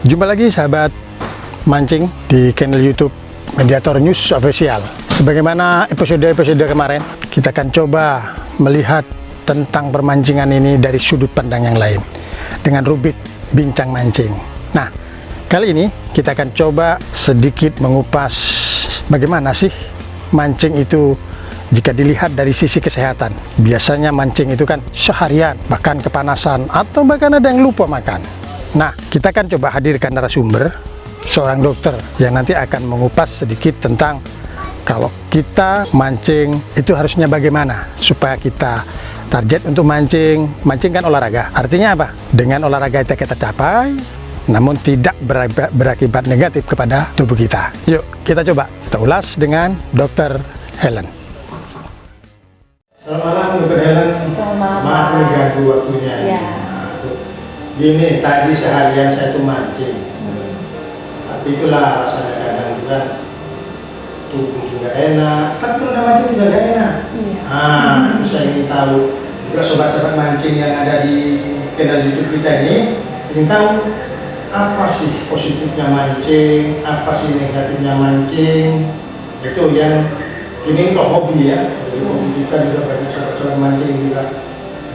Jumpa lagi sahabat mancing di channel YouTube Mediator News Official. Sebagaimana episode-episode kemarin, kita akan coba melihat tentang permancingan ini dari sudut pandang yang lain dengan rubrik bincang mancing. Nah, kali ini kita akan coba sedikit mengupas bagaimana sih mancing itu jika dilihat dari sisi kesehatan. Biasanya mancing itu kan seharian, bahkan kepanasan, atau bahkan ada yang lupa makan. Nah, kita akan coba hadirkan narasumber, seorang dokter yang nanti akan mengupas sedikit tentang kalau kita mancing itu harusnya bagaimana supaya kita target untuk mancing. Mancing kan olahraga, artinya apa? Dengan olahraga itu kita capai, namun tidak berakibat negatif kepada tubuh kita. Yuk, kita coba, kita ulas dengan Dr. Helen. Selamat malam, Dr. Helen. Selamat malam. Maaf mengganggu waktunya. Ya. Gini, tadi seharian saya tuh mancing, tapi itulah rasanya kadang juga tubuh juga enak, tapi kalau udah mancing juga gak enak. Iya. Itu saya ingin tahu juga sobat-sobat mancing yang ada di channel YouTube kita ini, ingin tahu apa sih positifnya mancing, apa sih negatifnya mancing. Itu yang ini untuk hobi ya, jadi hobi kita juga banyak sobat-sobat mancing juga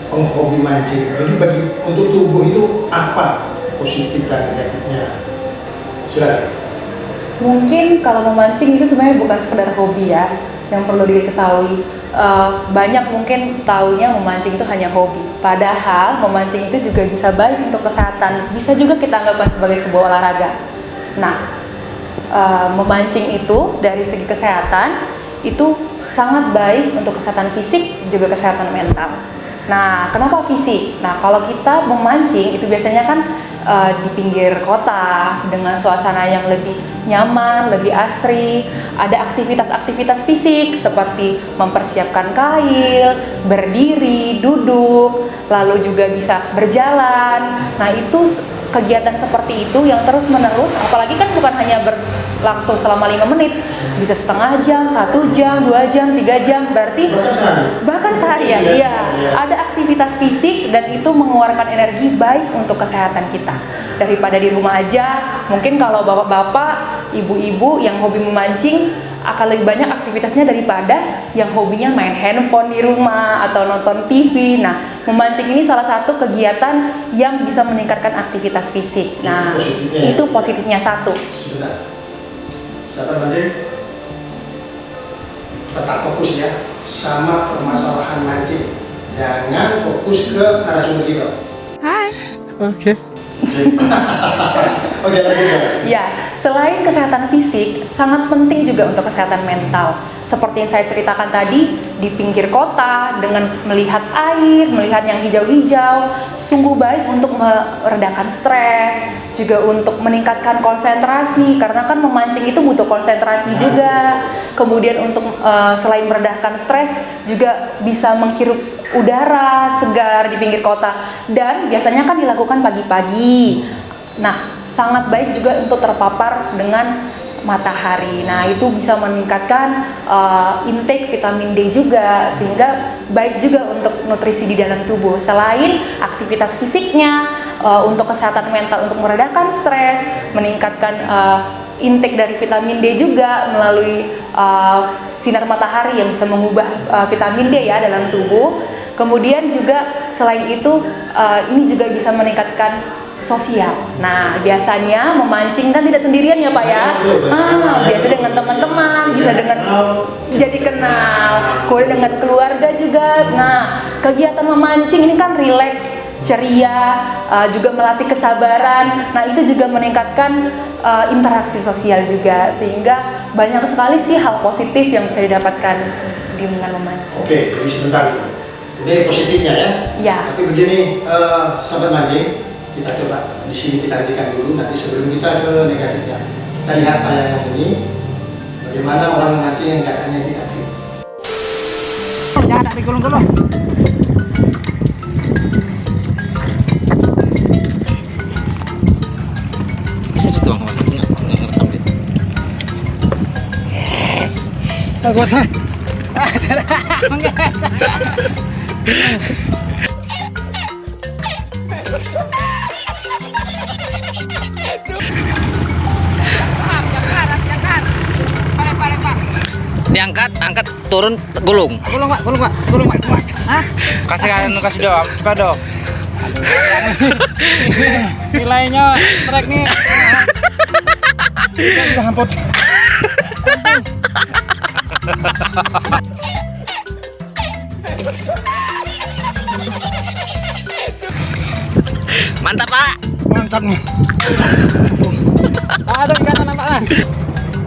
penghobi mancing. Jadi untuk tubuh itu apa positif dan negatifnya? Silakan. Mungkin kalau memancing itu sebenarnya bukan sekedar hobi ya, yang perlu diketahui. Banyak mungkin taunya memancing itu hanya hobi. Padahal memancing itu juga bisa baik untuk kesehatan. Bisa juga kita anggapkan sebagai sebuah olahraga. Nah, memancing itu dari segi kesehatan itu sangat baik untuk kesehatan fisik juga kesehatan mental. Nah, kenapa fisik? Nah, kalau kita memancing itu biasanya kan di pinggir kota dengan suasana yang lebih nyaman, lebih asri, ada aktivitas-aktivitas fisik seperti mempersiapkan kail, berdiri, duduk, lalu juga bisa berjalan. Nah, itu kegiatan seperti itu yang terus menerus, apalagi kan bukan hanya berlangsung selama 5 menit, bisa setengah jam, 1 jam, 2 jam, 3 jam, berarti bahkan seharian. Iya, ada aktivitas fisik dan itu mengeluarkan energi baik untuk kesehatan kita. Daripada di rumah aja, mungkin kalau bapak-bapak, ibu-ibu yang hobi memancing akan lebih banyak aktivitasnya daripada yang hobinya main handphone di rumah atau nonton TV. Nah, memancing ini salah satu kegiatan yang bisa meningkatkan aktivitas fisik. Nah, itu positifnya satu. Sebentar. Sahabat mancing, tetap fokus ya sama permasalahan mancing. Jangan fokus ke narasumber kita. Hai. Oke. Oke, lagi ya. Ya, selain kesehatan fisik, sangat penting juga untuk kesehatan mental. Seperti yang saya ceritakan tadi, di pinggir kota, dengan melihat air, melihat yang hijau-hijau, sungguh baik untuk meredakan stres, juga untuk meningkatkan konsentrasi, karena kan memancing itu butuh konsentrasi juga. Kemudian untuk selain meredakan stres, juga bisa menghirup udara segar di pinggir kota, dan biasanya kan dilakukan pagi-pagi. Nah, sangat baik juga untuk terpapar dengan matahari. Nah, itu bisa meningkatkan intake vitamin D juga, sehingga baik juga untuk nutrisi di dalam tubuh. Selain aktivitas fisiknya, untuk kesehatan mental, untuk meredakan stres, meningkatkan intake dari vitamin D juga melalui sinar matahari yang bisa mengubah vitamin D ya dalam tubuh. Kemudian juga selain itu ini juga bisa meningkatkan sosial. Nah, biasanya memancing kan tidak sendirian ya Pak ya. Biasa dengan teman-teman, bisa dengan jadi kenal, kemudian dengan keluarga juga. Nah, kegiatan memancing ini kan rileks, ceria, juga melatih kesabaran. Nah, itu juga meningkatkan interaksi sosial juga, sehingga banyak sekali sih hal positif yang bisa didapatkan dengan memancing. Oke, jadi sebentar. Ini positifnya ya. Ya. Tapi begini, sahabat mancing, kita coba di sini kita hentikan dulu. Nanti sebelum kita ke negatifnya, kita lihat tayangan ini bagaimana orang memancing yang katanya negatif. Jangan ada digulung-gulung. Bisa tuh ngerekam gitu. Gua sah. diangkat, angkat, turun, gulung. Gulung pak, gulung pak, gulung pak. Hah? Kasih dong, cepat dong. Nilainya trek nih. Udah ampun. Mantap pak. Mantap nih. Ada ikan nampak lah.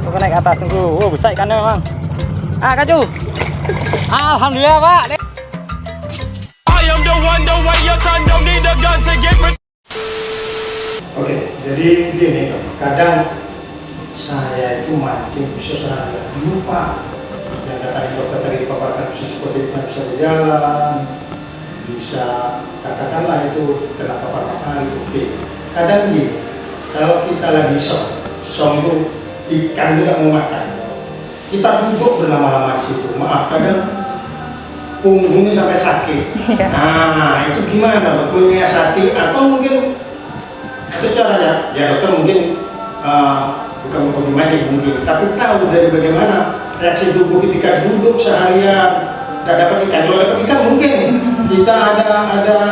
Coba naik ke atas tunggu. Oh besar ikannya memang. Ah kaju. Alhamdulillah pak. I am the one, the way your son don't need a gun to get me. Oke, jadi gini, kadang saya itu mancing bisa saya lupa yang kata dokter tadi dipaparkan bisa seperti itu bisa berjalan, bisa katakanlah itu kena papar matahari. Oke, kadang gini, kalau kita lagi song itu ikan juga mau makan, kita duduk berlama-lama di situ. Maaf, kadang punggungnya sampai sakit. Nah, itu gimana? Punggungnya sakit atau mungkin itu caranya? Ya dokter mungkin bukan hobi mancing mungkin, tapi tahu dari bagaimana reaksi tubuh ketika duduk seharian tidak dapat ikan. Kalau dapat ikan mungkin kita ada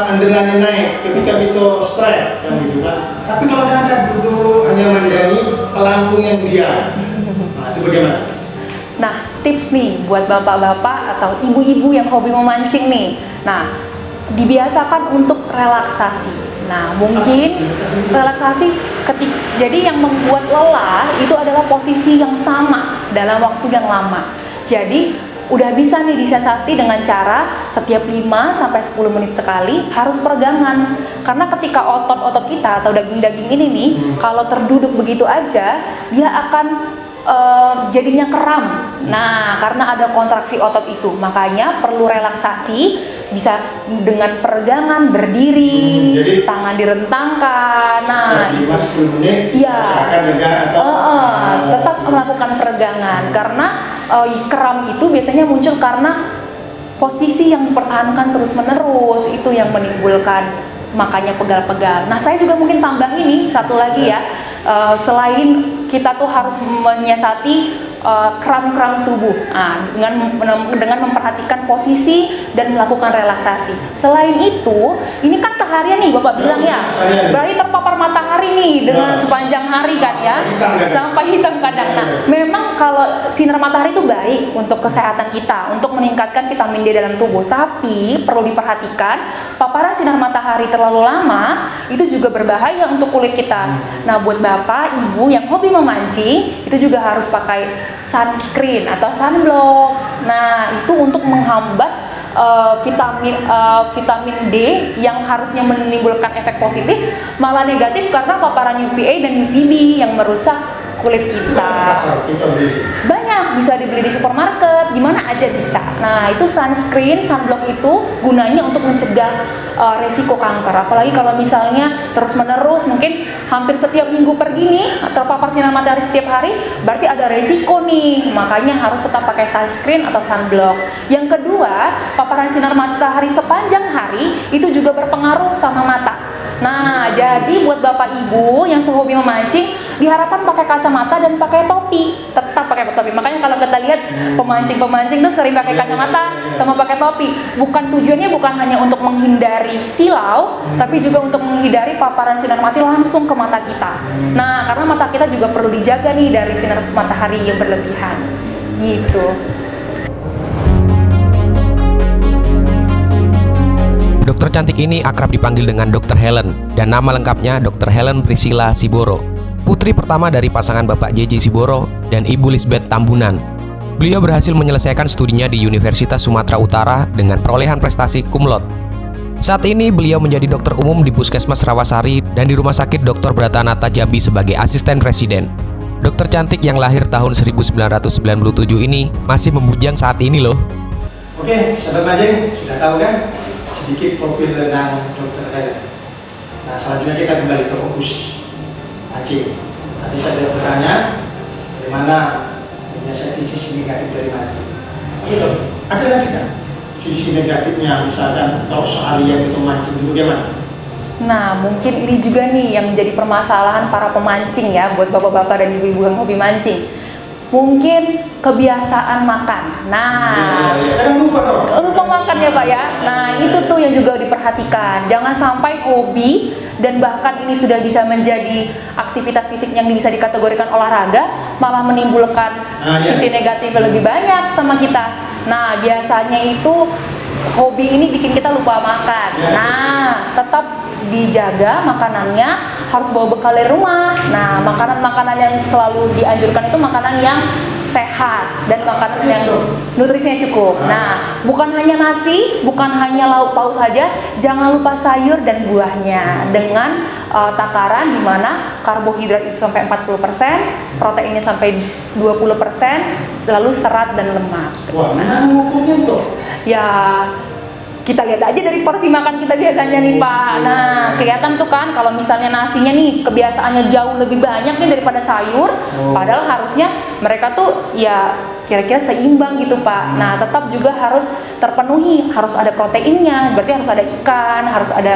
adrenalin naik ketika itu stres kan gitu kan. Tapi kalau ada duduk hanya mandani pelampung yang diam, nah itu bagaimana? Nah, tips nih buat bapak-bapak atau ibu-ibu yang hobi memancing nih. Nah, dibiasakan untuk relaksasi. Nah, mungkin relaksasi jadi yang membuat lelah itu adalah posisi yang sama dalam waktu yang lama. Jadi, udah bisa nih disiasati dengan cara setiap 5 sampai 10 menit sekali harus peregangan. Karena ketika otot-otot kita atau daging-daging ini nih kalau terduduk begitu aja, dia akan jadinya kram. Nah, karena ada kontraksi otot itu, makanya perlu relaksasi, bisa dengan peregangan berdiri, jadi, tangan direntangkan. Nah, 5-10 menit, iya, atau tetap melakukan peregangan karena kram itu biasanya muncul karena posisi yang dipertahankan terus-menerus itu yang menimbulkan makanya pegal-pegal. Nah, saya juga mungkin tambah ini satu lagi ya. Selain kita tuh harus menyiasati kram-kram tubuh dengan memperhatikan posisi dan melakukan relaksasi. Selain itu, ini kan seharian nih Bapak bilang ya, berarti terpapar matahari nih dengan sepanjang hari kan ya, sampai hitam kadang. Nah, memang kalau sinar matahari itu baik untuk kesehatan kita, untuk meningkatkan vitamin D dalam tubuh. Tapi perlu diperhatikan, paparan sinar matahari terlalu lama itu juga berbahaya untuk kulit kita. Nah, buat Bapak, Ibu yang hobi memancing, itu juga harus pakai sunscreen atau sunblock. Nah, itu untuk menghambat vitamin D yang harusnya menimbulkan efek positif malah negatif karena paparan UVA dan UVB yang merusak kulit kita. Banyak bisa dibeli di supermarket, gimana aja bisa. Nah, itu sunscreen, sunblock itu gunanya untuk mencegah resiko kanker. Apalagi kalau misalnya terus-menerus mungkin hampir setiap minggu pergi nih terpapar sinar matahari setiap hari, berarti ada resiko nih. Makanya harus tetap pakai sunscreen atau sunblock. Yang kedua, paparan sinar matahari sepanjang hari itu juga berpengaruh sama mata. Nah, jadi buat Bapak Ibu yang sehobi memancing, diharapkan pakai kacamata dan pakai topi. Tetap pakai topi. Makanya kalau kita lihat pemancing-pemancing tuh sering pakai kacamata sama pakai topi. Tujuannya bukan hanya untuk menghindari silau, tapi juga untuk menghindari paparan sinar matahari langsung ke mata kita. Nah, karena mata kita juga perlu dijaga nih dari sinar matahari yang berlebihan. Gitu. Dokter cantik ini akrab dipanggil dengan Dr. Helen dan nama lengkapnya Dr. Helen Priscilla Siboro, putri pertama dari pasangan Bapak JJ Siboro dan Ibu Lisbeth Tambunan. Beliau berhasil menyelesaikan studinya di Universitas Sumatera Utara dengan perolehan prestasi cum laude. Saat ini beliau menjadi dokter umum di Puskesmas Rawasari dan di Rumah Sakit Dr. Bratanata Jambi sebagai asisten presiden. Dokter cantik yang lahir tahun 1997 ini masih membujang saat ini loh. Oke, sahabat mancing, sudah tahu kan sedikit profil tentang Dr. Helen. Nah, selanjutnya kita kembali ke fokus mancing. Tadi saya sudah bertanya bagaimana menyiasati sisi negatif dari mancing. Iya, ada lagi kan sisi negatifnya, misalkan kalau seharian itu mancing itu bagaimana? Nah, mungkin ini juga nih yang menjadi permasalahan para pemancing ya, buat bapak-bapak dan ibu-ibu yang hobi mancing. mungkin kebiasaan makan. Nah, lupa makan ya Pak ya. Nah, itu tuh yang juga diperhatikan. Jangan sampai hobi dan bahkan ini sudah bisa menjadi aktivitas fisik yang bisa dikategorikan olahraga, malah menimbulkan sisi negatif yang lebih banyak sama kita. Nah, biasanya itu hobi ini bikin kita lupa makan. Nah, tetap dijaga makanannya, harus bawa bekal dari rumah. Nah, makanan-makanan yang selalu dianjurkan itu makanan yang sehat dan makanan yang nutrisinya cukup. Nah, bukan hanya nasi, bukan hanya lauk pauk saja, jangan lupa sayur dan buahnya dengan takaran di mana karbohidrat itu sampai 40%, proteinnya sampai 20%, selalu serat dan lemak. Wah, mana ngukurnya tuh? Ya, kita lihat aja dari porsi makan kita biasanya nih Pak. Nah, kelihatan tuh kan kalau misalnya nasinya nih kebiasaannya jauh lebih banyak nih daripada sayur, padahal harusnya mereka tuh ya kira-kira seimbang gitu Pak. Nah, tetap juga harus terpenuhi, harus ada proteinnya, berarti harus ada ikan, harus ada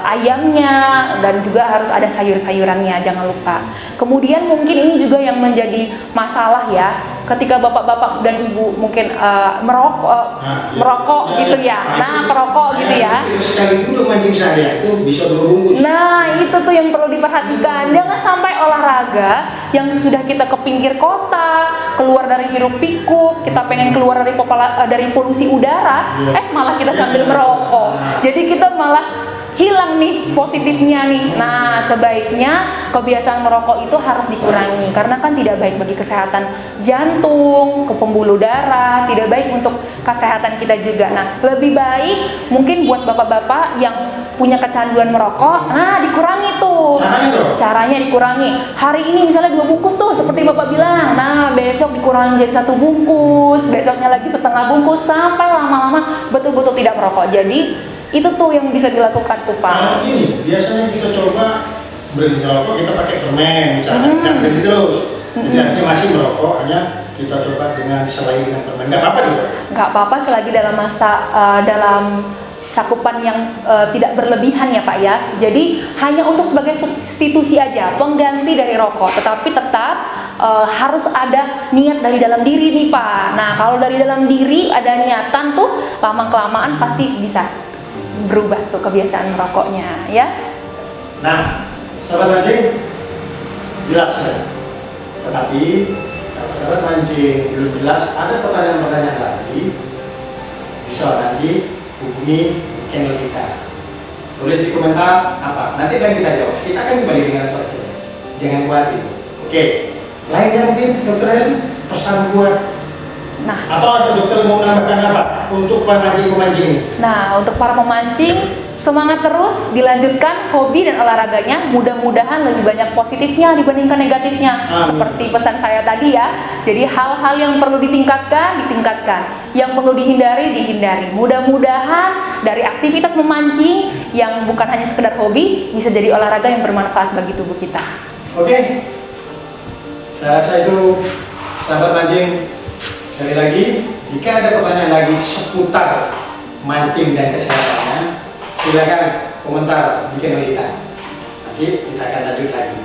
ayamnya, dan juga harus ada sayur-sayurannya, jangan lupa. Kemudian mungkin ini juga yang menjadi masalah ya, ketika bapak-bapak dan ibu mungkin merokok gitu ya. Nah, perokok gitu ya. Sekali dulu mancing saya itu bisa 2 bungkus. Nah, itu tuh yang perlu diperhatikan. Jangan sampai olahraga yang sudah kita ke pinggir kota, keluar dari hiruk pikuk, kita pengen keluar dari polusi udara, malah kita sambil merokok. Jadi kita malah hilang nih positifnya nih. Nah, sebaiknya kebiasaan merokok itu harus dikurangi karena kan tidak baik bagi kesehatan jantung, ke pembuluh darah, tidak baik untuk kesehatan kita juga. Nah, lebih baik mungkin buat bapak-bapak yang punya kecanduan merokok, nah dikurangi tuh. Caranya dikurangi. Hari ini misalnya 2 bungkus tuh seperti Bapak bilang. Nah, besok dikurangi jadi 1 bungkus, besoknya lagi setengah bungkus sampai lama-lama betul-betul tidak merokok. Jadi itu tuh yang bisa dilakukan tuh Pak. Nah, ini biasanya kita coba berhenti merokok, kita pakai permen misalnya, jangan berhenti terus. Jadi artinya masih merokok, hanya kita coba dengan disertai dengan permen. Nggak apa-apa juga? Nggak apa-apa selagi dalam masa dalam cakupan yang tidak berlebihan ya Pak ya. Jadi hanya untuk sebagai substitusi aja, pengganti dari rokok. Tetapi tetap harus ada niat dari dalam diri nih Pak. Nah, kalau dari dalam diri ada niatan tuh, lama-kelamaan pasti bisa berubah tuh kebiasaan merokoknya ya. Nah, sahabat mancing jelas sudah. Tetapi kalau sahabat mancing belum jelas, ada pertanyaan-pertanyaan lagi, bisa nanti hubungi channel kita. Tulis di komentar apa, nanti akan kita jawab. Kita akan kembali dengan dokter. Jangan khawatir. Oke. Lainnya mungkin dokter Helen pesan buat. Nah, atau ada dokter mau menambahkan apa untuk para pemancing ini? Nah, untuk para pemancing, semangat terus, dilanjutkan hobi dan olahraganya. Mudah-mudahan lebih banyak positifnya dibandingkan negatifnya. Seperti pesan saya tadi ya. Jadi hal-hal yang perlu ditingkatkan, yang perlu dihindari. Mudah-mudahan dari aktivitas memancing yang bukan hanya sekedar hobi, bisa jadi olahraga yang bermanfaat bagi tubuh kita. Oke, saya rasa itu sahabat mancing. Sekali lagi, jika ada pertanyaan lagi seputar mancing dan kesehatannya, silakan komentar di channel kita. Nanti kita akan lanjut lagi.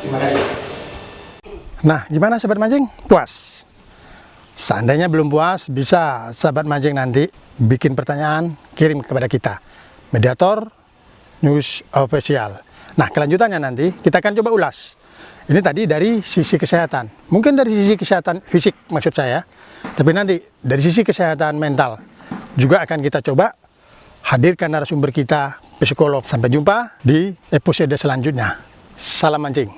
Terima kasih. Nah, gimana sahabat mancing? Puas? Seandainya belum puas, bisa sahabat mancing nanti bikin pertanyaan, kirim kepada kita. Mediator News Official. Nah, kelanjutannya nanti kita akan coba ulas. Ini tadi dari sisi kesehatan, mungkin dari sisi kesehatan fisik maksud saya, tapi nanti dari sisi kesehatan mental juga akan kita coba hadirkan narasumber kita, psikolog. Sampai jumpa di episode selanjutnya. Salam mancing.